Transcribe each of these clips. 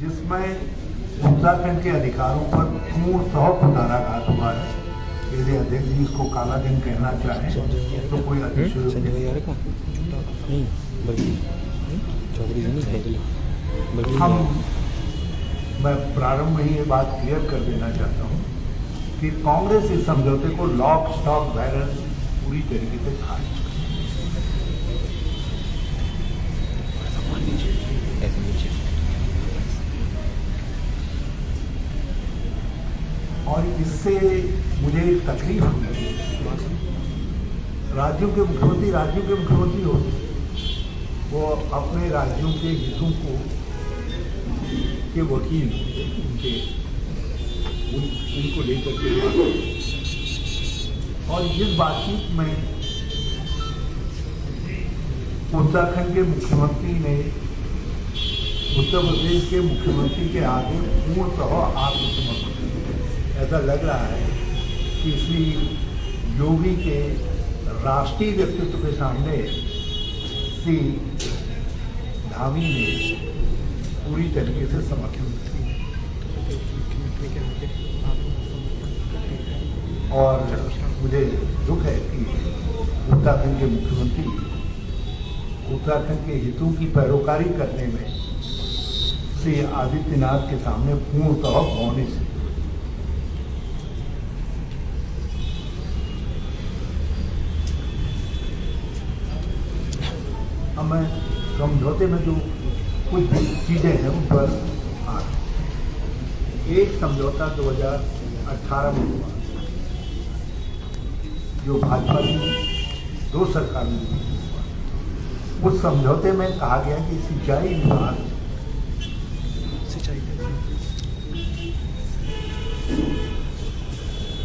जिसमें उत्तराखंड के अधिकारों पर पूर्णतः कुठाराघात हुआ है। यदि अध्यक्ष जी इसको काला दिन कहना चाहें तो कोई अतिशयोक्ति नहीं। मैं प्रारंभ में ही ये बात क्लियर कर देना चाहता हूँ कि कांग्रेस इस समझौते को लॉक स्टॉक बैरल पूरी तरीके से खारिज कर, और इससे मुझे एक तकलीफ हुई। राज्यों के मुख्यमंत्री हो, वो अपने राज्यों के हितों को के वकील उनको लेकर के और इस बातचीत में उत्तराखंड के मुख्यमंत्री ने उत्तर प्रदेश के मुख्यमंत्री के आगे पूर्णतः आत्मसमर्पण, ऐसा लग रहा है कि श्री योगी के राष्ट्रीय व्यक्तित्व के सामने श्री धामी ने पूरी तरीके से समर्थन किया। और मुझे दुख है कि उत्तराखंड के मुख्यमंत्री उत्तराखंड के हितों की पैरोकारी करने में श्री आदित्यनाथ के सामने पूर्णतः मौन से। अब मैं समझौते में जो कुछ चीजें हैं उन पर एक समझौता 2018 में हुआ, जो भाजपा की 2 सरकार में हुआ। उस समझौते में कहा गया कि सिंचाई विभाग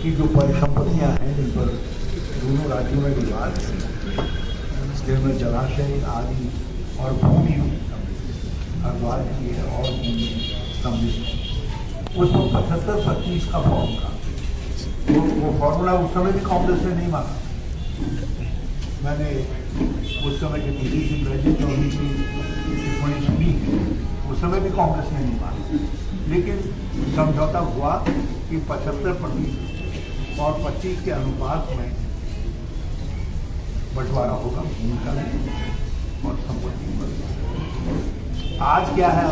की जो परिसंपत्तियां हैं जिन पर दोनों राज्यों में विवाद है, जिनमें जलाशय आदि और भूमि अखबार की है और भूमि सम्मिलित, उसमें 75-25 का फॉर्मूला, वो फॉर्मूला उस समय भी कांग्रेस ने नहीं माना। मैंने उस समय के पीसी सिंह रंजीत चौधरी की टिप्पणी सुनी, उस समय भी कांग्रेस ने नहीं माना। लेकिन समझौता हुआ कि 75% और 25 के अनुपात में बंटवारा होगा भूमि का और संपत्ति पर। आज क्या है,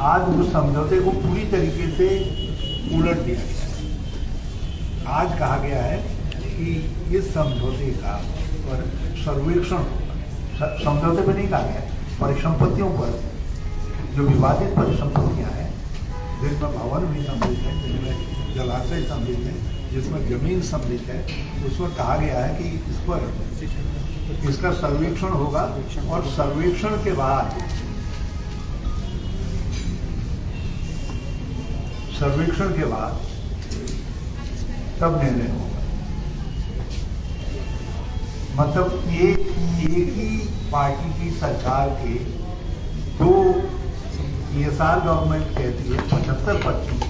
आज उस समझौते को पूरी तरीके से उलट दिया गया है। आज कहा गया है कि इस समझौते का पर सर्वेक्षण होगा। समझौते में नहीं कहा गया है, परिसंपत्तियों पर जो विवादित परिसंपत्तियां हैं, जिसमें भवन भी सम्मिलित है, जिसमें जलाशय सम्मिलित है, जिसमें जमीन सम्मिलित है, उसमें कहा गया है कि इस पर इसका सर्वेक्षण होगा और सर्वेक्षण के बाद तब निर्णय होगा। मतलब एक ही पार्टी की सरकार के 2 ESR गवर्नमेंट कहती है 75-25,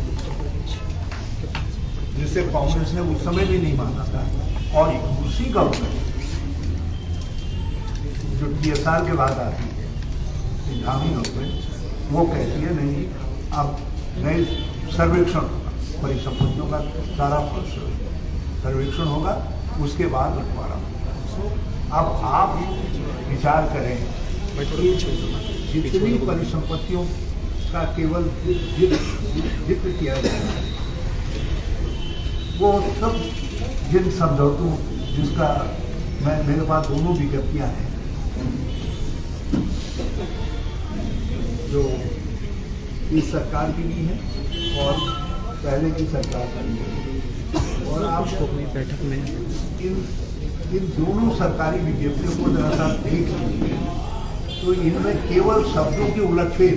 जिसे कांग्रेस ने उस समय भी नहीं माना था, और दूसरी गवर्नमेंट जो TSR के बाद आती है धामी गवर्नमेंट, वो कहती है नहीं, अब नए सर्वेक्षण होगा, परिसंपत्तियों का सारा सर्वेक्षण होगा, उसके बाद बंटवारा होगा। अब आप विचार करें कि जितनी परिसंपत्तियों का केवल जिक्र किया जाएगा, वो सब जिन समझौतों जिसका मेरे पास दोनों विज्ञप्तियां हैं जो इस सरकार की भी है और पहले की सरकार का भी है, और आप बैठक में इन दोनों सरकारी विज्ञप्तियों को जरा सा देख लीजिए तो इनमें केवल शब्दों की उलटफेर,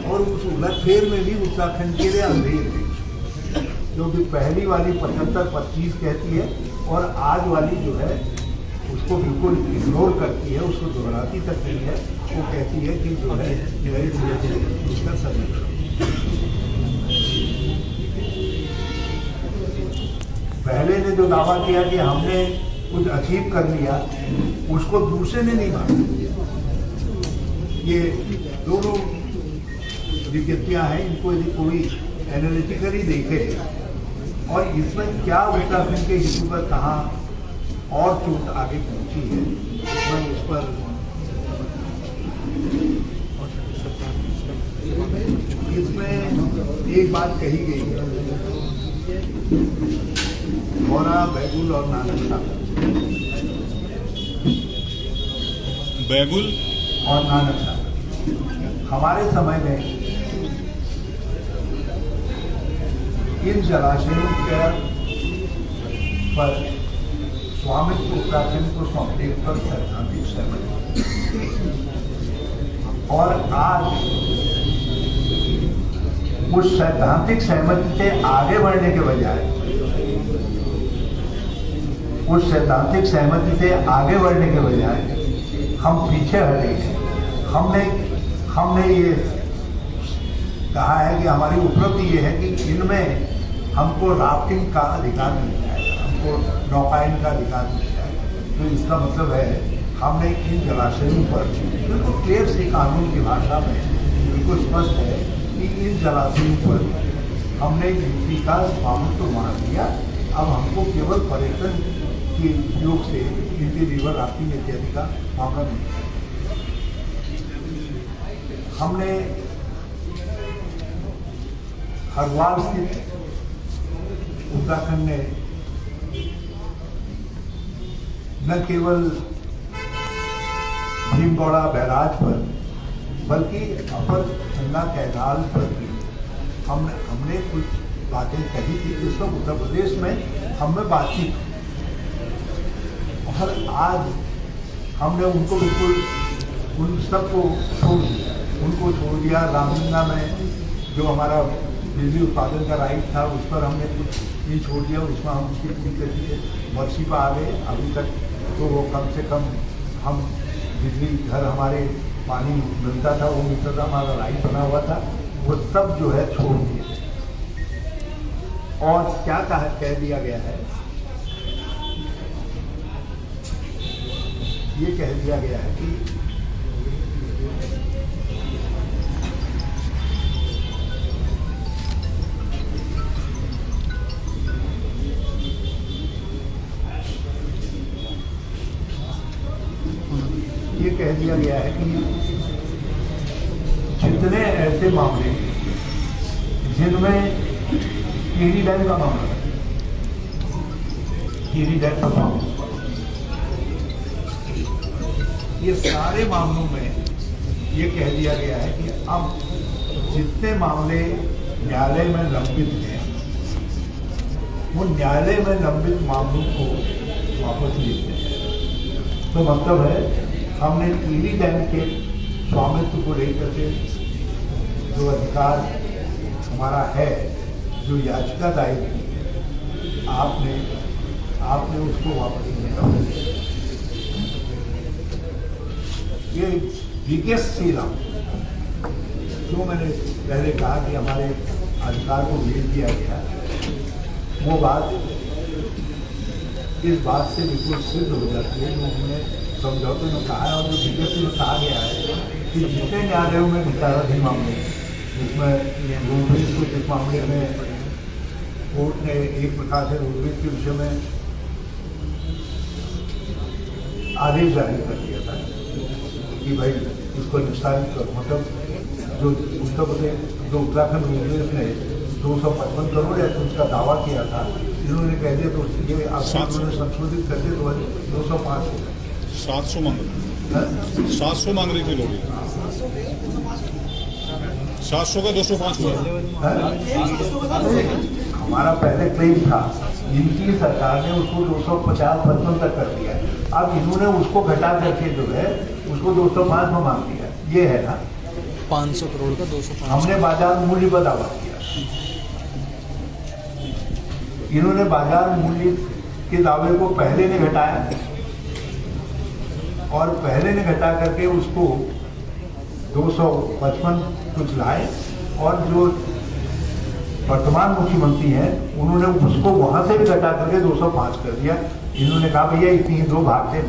और उस उलटफेर में भी उत्तराखंड के लिए अंधेर है, क्योंकि पहली वाली 75-25 कहती है और आज वाली जो है उसको बिल्कुल इग्नोर करती है, उसको दोहराती तक नहीं है। वो कहती है कि जो है उसका सर्वेक्षण। पहले ने जो दावा किया कि हमने कुछ अचीव कर लिया, उसको दूसरे ने नहीं माना। ये दोनों विज्ञप्तियां हैं, इनको यदि कोई एनालिटिकली देखे और इसमें क्या उत्तराखंड के हिस्सों पर कहाँ और चोट आगे पहुंची है, उस पर इसमें एक बात कही गई है, मोरा, बैगुल और नानकशाह, बैगुल और नानकशाह हमारे समय में इन जलाशयों के पर स्वामित्व उत्तराखंड को सौंपने पर सैद्धांतिक सहमति, और आज उस सैद्धांतिक सहमति से आगे बढ़ने के बजाय, उस सैद्धांतिक सहमति से आगे बढ़ने के बजाय हम पीछे हटे हैं। हमने ये कहा है कि हमारी उपलब्धि ये है कि इनमें हमको राफ्टिंग का अधिकार मिल जाएगा, हमको नौकायन का अधिकार मिल जाएगा। तो इसका मतलब है हमने इन जलाशयों पर बिल्कुल क्लियर सी कानून की भाषा में बिल्कुल स्पष्ट है कि इन जलाशयों पर हमने यूपी का स्वामित्व मान लिया। अब हमको केवल पर्यटन के उपयोग से इनके रिवर राफ्टिंग इत्यादि का मामला नहीं है। हमने हरिद्वार स्थित उत्तराखंड ने न केवल भीमगौड़ा बैराज पर बल्कि अपर गंगा कैनाल पर भी हमने कुछ बातें कही थी, जिस वक्त उत्तर प्रदेश में हमें बातचीत, और आज हमने उनको बिल्कुल उन सबको छोड़ दिया, उनको छोड़ दिया। रामगंगा में जो हमारा बिजली उत्पादन का राइट था उस पर हमने कुछ नहीं छोड़ दिया, उसमें हम उसकी पूरी तरीके वर्षी पर आ गए। अभी तक तो वो कम से कम हम बिजली घर हमारे पानी मिलता था, वो मिलता था, हमारा राइट बना हुआ था, वो सब जो है छोड़ दिए। और क्या कह दिया गया है, ये कह दिया गया है कि ये कह दिया गया है कि जितने ऐसे मामले जिनमें कीरी डैम का मामला है, कीरी डैम का मामला, ये सारे मामलों में ये कह दिया गया है कि अब जितने मामले न्यायालय में लंबित हैं, उन न्यायालय में लंबित मामलों को वापस लेते हैं। तो मतलब है हमने कीरी डैम के स्वामित्व को लेकर के जो अधिकार हमारा है, जो याचिका दायर की, आपने उसको वापस लिया। ये बिगेस्ट सीरा जो मैंने पहले कहा कि हमारे अधिकार को भेज दिया गया, वो बात इस बात से बिल्कुल सिद्ध हो जाती है जो हमने समझौते में कहा है, और जो बिगेस्ट में कहा गया है कि जितने न्यायालयों में विचाराधीन मामले, जिसमें रोडवेज को जिस मामले में कोर्ट ने एक प्रकार से रोडवेज के विषय में आदेश जारी कर दिया था कि भाई उसको निस्तारित करो, मतलब जो उत्तर प्रदेश, जो उत्तराखंड रोडवेज ने 255 करोड़ या उसका दावा किया था, इन्होंने कह दिया तो ये आपने संशोधित करके 205 हो गए। 700 मांग रही, 700 मांग रही थी लोग, 700 का 205 हुआ। हमारा पहले क्लेम था, इनकी सरकार ने उसको 250-55 तक कर दिया, अब इन्होंने उसको घटा करके जो है उसको 205 में मांग दिया। ये है ना 500 करोड़ का 205। हमने बाजार मूल्य पर दावा किया, इन्होंने बाजार मूल्य के दावे को पहले ने घटाया, और पहले ने घटा करके उसको 255 कुछ लाए, और जो वर्तमान मुख्यमंत्री हैं उन्होंने उसको वहां से भी घटा करके 205 कर दिया। इन्होंने कहा भैया इतनी 2 भाग से